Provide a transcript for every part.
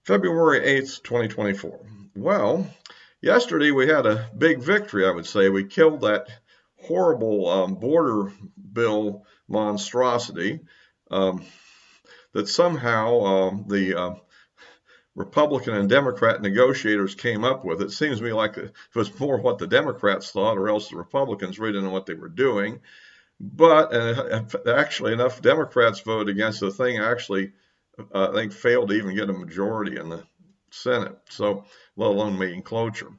February 8th, 2024. Well, yesterday we had a big victory, I would say. We killed that horrible border bill monstrosity um, that somehow the Republican and Democrat negotiators came up with. It seems to me like it was more what the Democrats thought, or else the Republicans really didn't know what they were doing. But actually, enough Democrats voted against the thing. Actually, I think failed to even get a majority in the Senate, so let alone making cloture.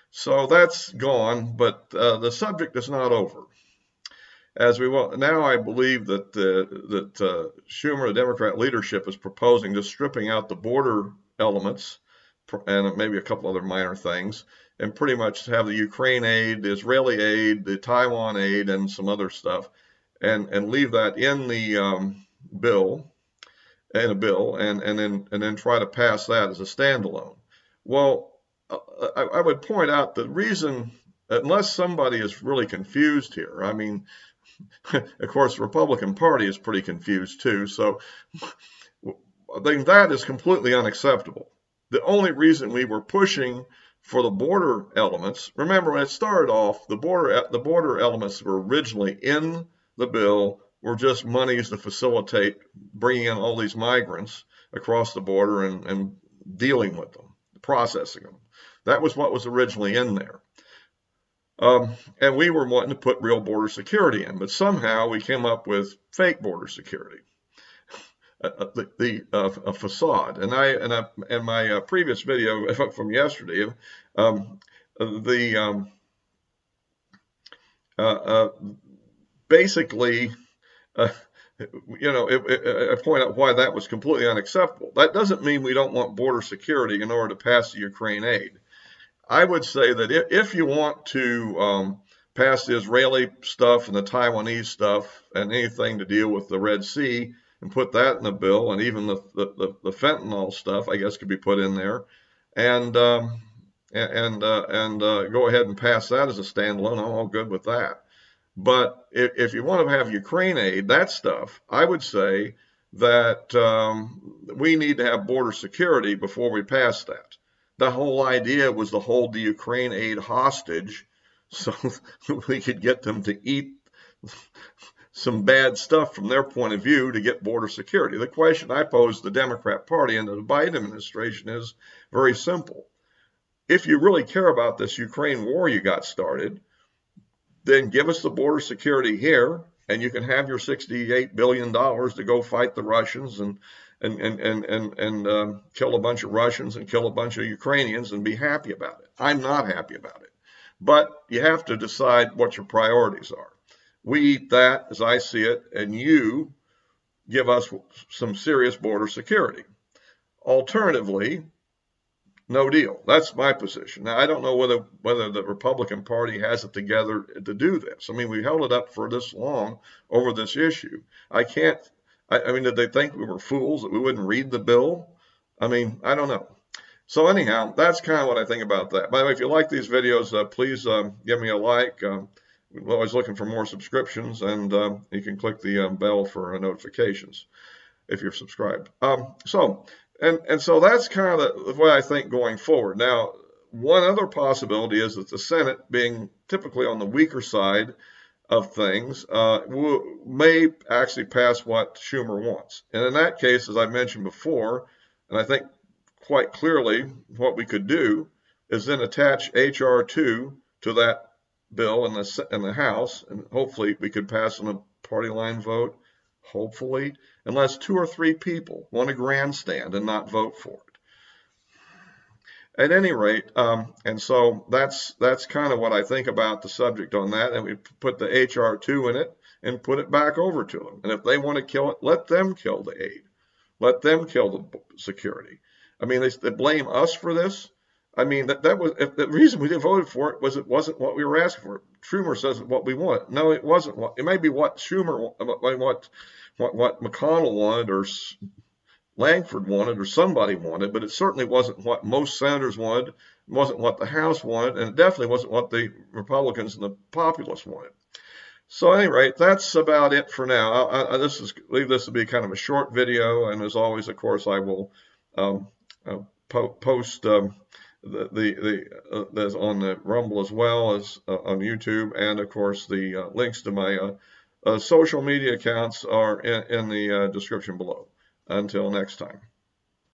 So that's gone, but the subject is not over. As we will now, I believe that Schumer, the Democrat leadership, is proposing just stripping out the border elements and maybe a couple other minor things, and pretty much have the Ukraine aid, the Israeli aid, the Taiwan aid, and some other stuff, and leave that in the bill and then try to pass that as a standalone. Well, I would point out the reason, unless somebody is really confused here, I mean, of course, the Republican Party is pretty confused too, so I think that is completely unacceptable. The only reason we were pushing for the border elements, remember when it started off, the border elements were originally in the bill, were just monies to facilitate bringing in all these migrants across the border and dealing with them, processing them. That was what was originally in there. And we were wanting to put real border security in, but somehow we came up with fake border security, a facade. And in my previous video from yesterday, basically, I point out why that was completely unacceptable. That doesn't mean we don't want border security in order to pass the Ukraine aid. I would say that if you want to pass the Israeli stuff and the Taiwanese stuff and anything to deal with the Red Sea and put that in the bill, and even the fentanyl stuff, I guess, could be put in there, and go ahead and pass that as a standalone, I'm all good with that. But if you want to have Ukraine aid, that stuff, I would say that we need to have border security before we pass that. The whole idea was to hold the Ukraine aid hostage so we could get them to eat some bad stuff from their point of view to get border security. The question I pose to the Democrat Party and the Biden administration is very simple. If you really care about this Ukraine war you got started, then give us the border security here, and you can have your $68 billion to go fight the Russians and kill a bunch of Russians and kill a bunch of Ukrainians and be happy about it. I'm not happy about it. But you have to decide what your priorities are. We eat that, as I see it, and you give us some serious border security. Alternatively, no deal. That's my position. Now, I don't know whether the Republican Party has it together to do this. I mean, we held it up for this long over this issue. I mean, did they think we were fools, that we wouldn't read the bill? I mean, I don't know. So anyhow, that's kind of what I think about that. By the way, if you like these videos, please give me a like. We're always looking for more subscriptions, and you can click the bell for notifications if you're subscribed. So that's kind of the way I think going forward. Now, one other possibility is that the Senate, being typically on the weaker side of things, may actually pass what Schumer wants. And in that case, as I mentioned before, and I think quite clearly what we could do is then attach H.R. 2 to that bill in the House, and hopefully we could pass on a party line vote, hopefully, unless 2 or 3 people want to grandstand and not vote for it. At any rate, and so that's kind of what I think about the subject on that, and we put the H.R. 2 in it and put it back over to them. And if they want to kill it, let them kill the aid. Let them kill the security. I mean, they blame us for this. I mean, that was the reason we didn't vote for it wasn't what we were asking for. Schumer says what we want. No, it wasn't. It may be what Schumer, what McConnell wanted, or Langford wanted, or somebody wanted, but it certainly wasn't what most senators wanted. It wasn't what the House wanted, and it definitely wasn't what the Republicans and the populace wanted. So, at any rate, that's about it for now. Leave this to be kind of a short video, and as always, of course, I will post that's on the Rumble as well as on YouTube, and of course the links to my social media accounts are in the description below. Until next time.